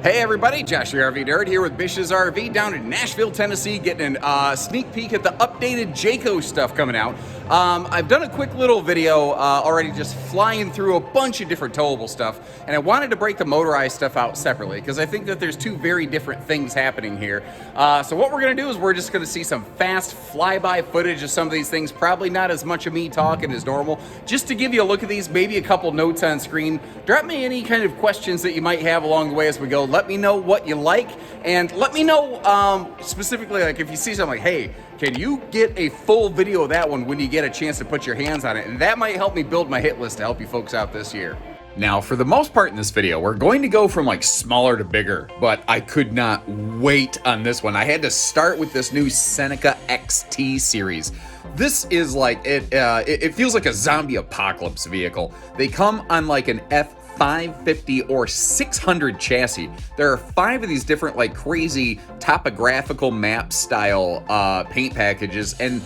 Hey everybody, Josh the RV Nerd here with Bish's RV down in Nashville, Tennessee, getting a sneak peek at the updated Jayco stuff coming out. I've done a quick little video already just flying through a bunch of different towable stuff, and I wanted to break the motorized stuff out separately because I think that there's two very different things happening here. So what we're going to do is we're just going to see some fast flyby footage of some of these things, probably not as much of me talking as normal, just to give you a look at these, maybe a couple notes on screen. Drop me any kind of questions that you might have along the way as we go. Let me know what you like, and let me know specifically, like if you see something like, hey, can you get a full video of that one when you get a chance to put your hands on it? And that might help me build my hit list to help you folks out this year. Now, for the most part in this video, we're going to go from like smaller to bigger, but I could not wait on this one. I had to start with this new Seneca XT series. This is like, it feels like a zombie apocalypse vehicle. They come on like an F550 or 600 chassis. There are 5 of these different like crazy topographical map style paint packages, and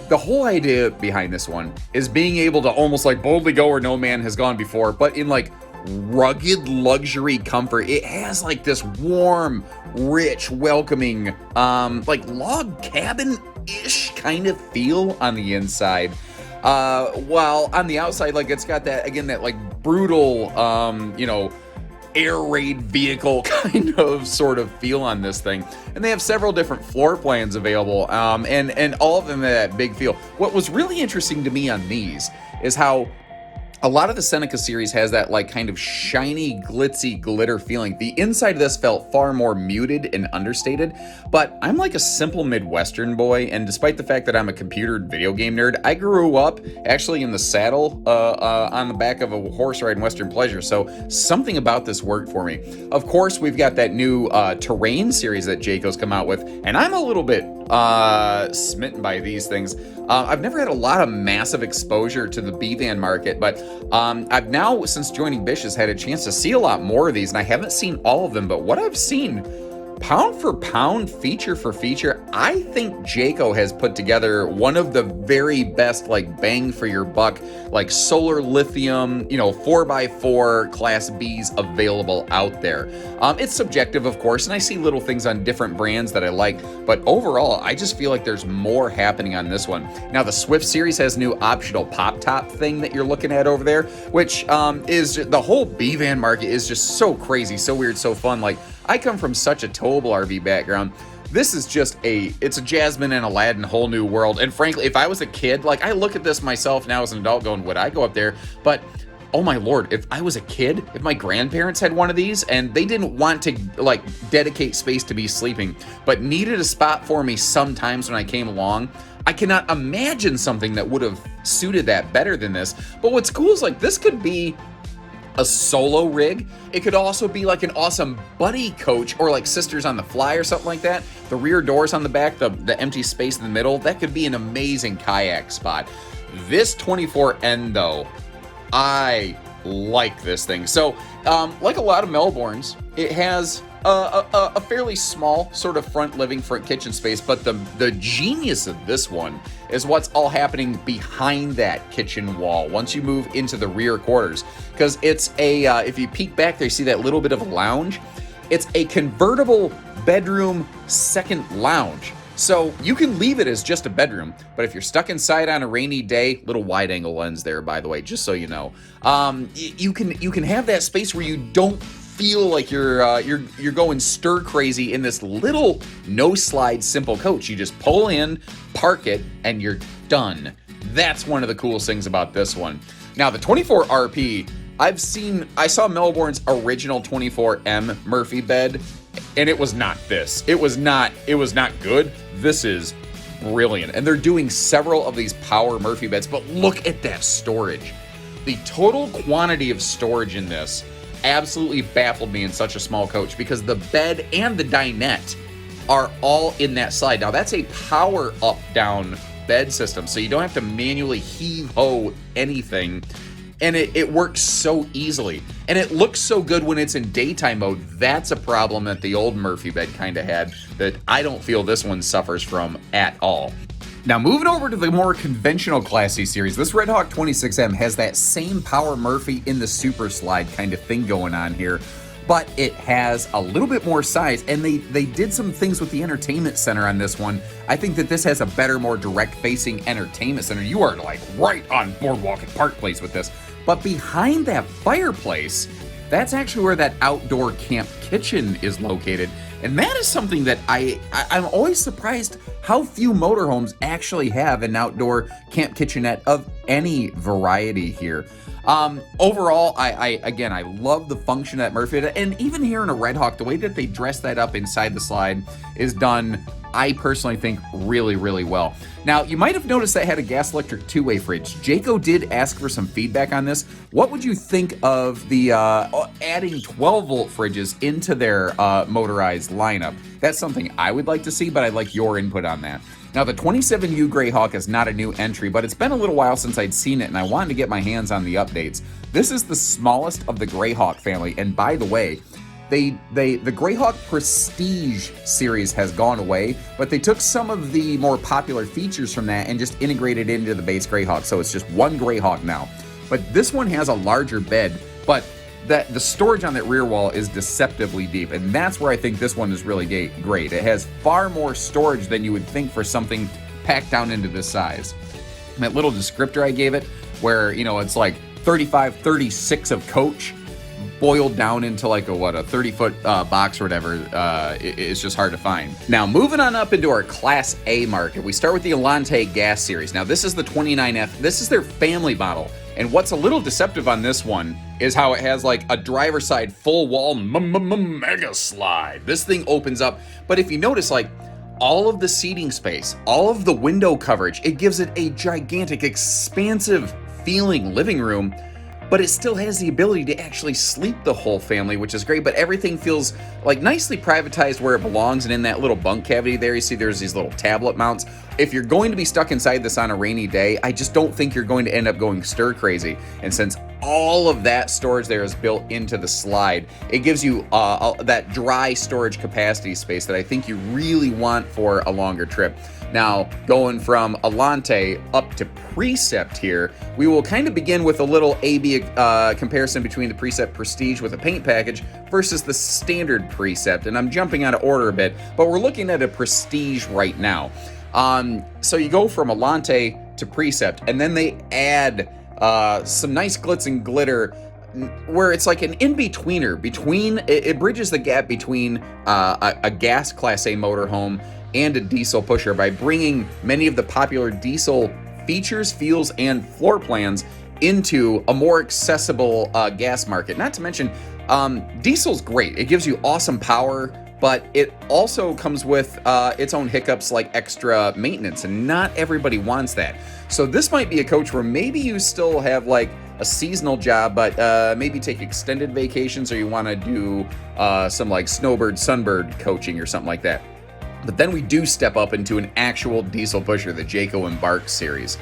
the whole idea behind this one is being able to almost like boldly go where no man has gone before, but in like rugged luxury comfort. It has like this warm, rich, welcoming, like log cabin-ish kind of feel on the inside. While on the outside, like it's got that, again, that like brutal, you know, air raid vehicle kind of sort of feel on this thing. And they have several different floor plans available, and all of them have that big feel. What was really interesting to me on these is how a lot of the Seneca series has that like kind of shiny, glitzy glitter feeling. The inside of this felt far more muted and understated, but I'm like a simple Midwestern boy, and despite the fact that I'm a computer and video game nerd, I grew up actually in the saddle on the back of a horse ride in Western Pleasure, so something about this worked for me. Of course, we've got that new terrain series that Jayco's come out with, and I'm a little bit smitten by these things. I've never had a lot of massive exposure to the B-van market, but I've now, since joining Bish, has had a chance to see a lot more of these, and I haven't seen all of them, but what I've seen, pound for pound, feature for feature, I think Jayco has put together one of the very best, like, bang for your buck, like solar lithium, you know, 4x4 Class Bs available out there. It's subjective, of course, and I see little things on different brands that I like, but overall, I just feel like there's more happening on this one. Now, the Swift series has a new optional pop top thing that you're looking at over there, which is, the whole B-van market is just so crazy, so weird, so fun. Like, I come from such a towable RV background. This is just it's a Jasmine and Aladdin whole new world. And frankly, if I was a kid, like I look at this myself now as an adult going, would I go up there? But oh my Lord, if I was a kid, if my grandparents had one of these and they didn't want to like dedicate space to me sleeping, but needed a spot for me sometimes when I came along, I cannot imagine something that would have suited that better than this. But what's cool is like this could be a solo rig. It could also be like an awesome buddy coach or like Sisters on the Fly or something like that. The rear doors on the back, the empty space in the middle, that could be an amazing kayak spot. This 24N though, I like this thing. So like a lot of Melbournes, it has a fairly small sort of front living, front kitchen space, but the genius of this one is what's all happening behind that kitchen wall once you move into the rear quarters, because it's if you peek back there, you see that little bit of a lounge. It's a convertible bedroom second lounge. So you can leave it as just a bedroom, but if you're stuck inside on a rainy day, little wide angle lens there, by the way, just so you know, you can have that space where you don't feel like you're going stir crazy in this little no slide simple coach. You just pull in, park it, and you're done. That's one of the coolest things about this one. Now the 24RP, I saw Melbourne's original 24M Murphy bed, and it was not this. It was not good. This is brilliant. And they're doing several of these power Murphy beds, but look at that storage. The total quantity of storage in this absolutely baffled me in such a small coach, because the bed and the dinette are all in that slide. Now that's a power up down bed system, so you don't have to manually heave-ho anything, and it works so easily, and it looks so good when it's in daytime mode. That's a problem that the old Murphy bed kind of had that I don't feel this one suffers from at all. Now, moving over to the more conventional Class C series, this Redhawk 26M has that same power Murphy in the super slide kind of thing going on here, but it has a little bit more size, and they did some things with the entertainment center on this one. I think that this has a better, more direct-facing entertainment center. You are like right on Boardwalk and Park Place with this. But behind that fireplace, that's actually where that outdoor camp kitchen is located. And that is something that I'm always surprised how few motorhomes actually have an outdoor camp kitchenette of any variety here. Overall, I love the function that Murphy did, and even here in a Redhawk, the way that they dress that up inside the slide is done, I personally think, really, really well. Now, you might have noticed that had a gas electric two-way fridge. Jayco did ask for some feedback on this. What would you think of the adding 12-volt fridges into their motorized lineup? That's something I would like to see, but I'd like your input on that. Now, the 27U Greyhawk is not a new entry, but it's been a little while since I'd seen it, and I wanted to get my hands on the updates. This is the smallest of the Greyhawk family, and by the way, the Greyhawk Prestige series has gone away, but they took some of the more popular features from that and just integrated it into the base Greyhawk, so it's just one Greyhawk now. But this one has a larger bed, but the storage on that rear wall is deceptively deep, and that's where I think this one is really great. It has far more storage than you would think for something packed down into this size. And that little descriptor I gave it, where, you know, it's like 35, 36 of coach, boiled down into like a 30-foot box or whatever, it's just hard to find. Now, moving on up into our Class A market, we start with the Alante gas series. Now, this is the 29F. This is their family model. And what's a little deceptive on this one is how it has like a driver's side full wall mega slide. This thing opens up, but if you notice, like, all of the seating space, all of the window coverage, it gives it a gigantic, expansive feeling living room, but it still has the ability to actually sleep the whole family, which is great. But everything feels like nicely privatized where it belongs, and in that little bunk cavity there, you see there's these little tablet mounts. If you're going to be stuck inside this on a rainy day, I just don't think you're going to end up going stir crazy. And since all of that storage there is built into the slide, it gives you that dry storage capacity space that I think you really want for a longer trip. Now, going from Alante up to Precept here, we will kind of begin with a little A-B comparison between the Precept Prestige with a paint package versus the standard Precept. And I'm jumping out of order a bit, but we're looking at a Prestige right now. So you go from Alante to Precept, and then they add some nice glitz and glitter where it's like an in-betweener. It bridges the gap between a gas Class A motorhome and a diesel pusher by bringing many of the popular diesel features, feels, and floor plans into a more accessible gas market. Not to mention, diesel's great. It gives you awesome power, but it also comes with its own hiccups like extra maintenance, and not everybody wants that. So this might be a coach where maybe you still have like a seasonal job, but maybe take extended vacations, or you want to do some like snowbird, sunbird coaching or something like that. But then we do step up into an actual diesel pusher, the Jayco Embark series.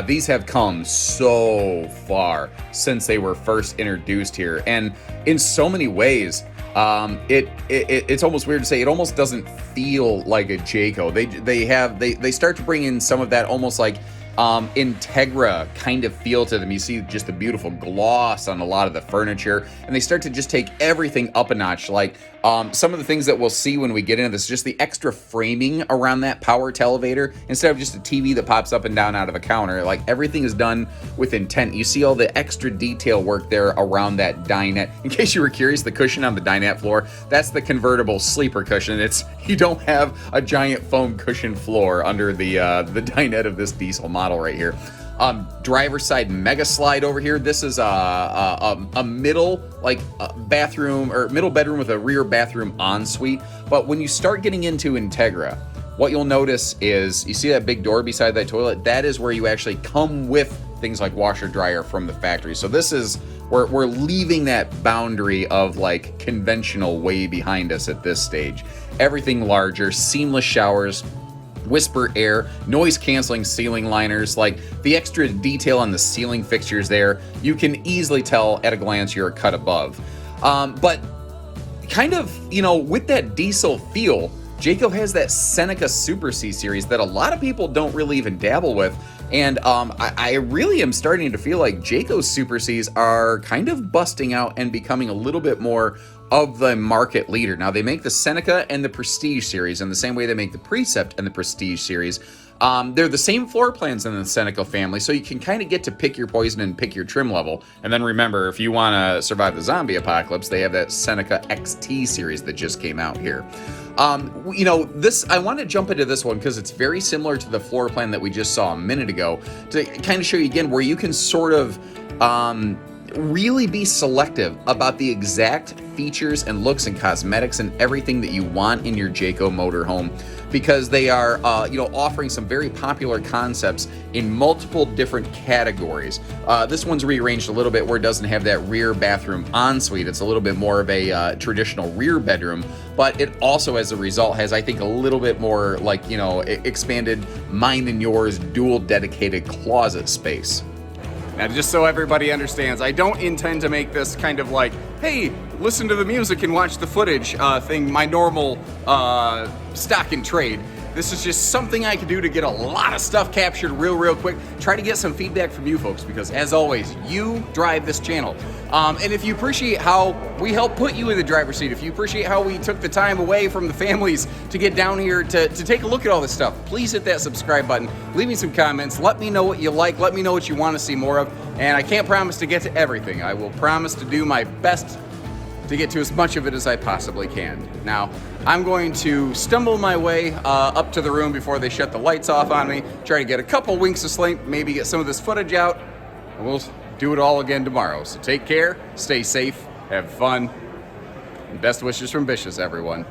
These have come so far since they were first introduced here, and in so many ways, it's almost weird to say, it almost doesn't feel like a Jayco. They start to bring in some of that almost like Integra kind of feel to them. You see just the beautiful gloss on a lot of the furniture, and they start to just take everything up a notch. Like some of the things that we'll see when we get into this, just the extra framing around that power televator instead of just a TV that pops up and down out of a counter. Like everything is done with intent. You see all the extra detail work there around that dinette. In case you were curious, the cushion on the dinette floor, that's the convertible sleeper cushion. You don't have a giant foam cushion floor under the dinette of this diesel model right here. Driver's side mega slide over here. This is a middle bathroom, or middle bedroom with a rear bathroom ensuite. But when you start getting into Integra, what you'll notice is you see that big door beside that toilet. That is where you actually come with things like washer dryer from the factory. So this is we're leaving that boundary of like conventional way behind us at this stage. Everything larger, seamless showers, whisper air, noise canceling ceiling liners, like the extra detail on the ceiling fixtures there, you can easily tell at a glance you're a cut above. But kind of, with that diesel feel, Jayco has that Seneca Super C series that a lot of people don't really even dabble with. And I really am starting to feel like Jayco's Super Cs are kind of busting out and becoming a little bit more of the market leader. Now, they make the Seneca and the Prestige series in the same way they make the Precept and the Prestige series. They're the same floor plans in the Seneca family, so you can kind of get to pick your poison and pick your trim level. And then remember, if you want to survive the zombie apocalypse, they have that Seneca XT series that just came out here. You know, I want to jump into this one because it's very similar to the floor plan that we just saw a minute ago, to kind of show you again where you can sort of really be selective about the exact features and looks and cosmetics and everything that you want in your Jayco motorhome, because they are you know, offering some very popular concepts in multiple different categories. This one's rearranged a little bit where it doesn't have that rear bathroom ensuite. It's a little bit more of a traditional rear bedroom, but it also, as a result, has, I think, a little bit more, like, you know, expanded mine and yours dual dedicated closet space. Now, just so everybody understands, I don't intend to make this kind of like, hey, listen to the music and watch the footage thing, my normal stock and trade. This is just something I can do to get a lot of stuff captured real quick. Try to get some feedback from you folks, because as always, you drive this channel. And if you appreciate how we help put you in the driver's seat, if you appreciate how we took the time away from the families to get down here to take a look at all this stuff, please hit that subscribe button, leave me some comments, let me know what you like, let me know what you want to see more of. And I can't promise to get to everything. I will promise to do my best to get to as much of it as I possibly can. Now, I'm going to stumble my way up to the room before they shut the lights off on me, try to get a couple winks of sleep, maybe get some of this footage out, and we'll do it all again tomorrow. So take care, stay safe, have fun, and best wishes from Bishes, everyone.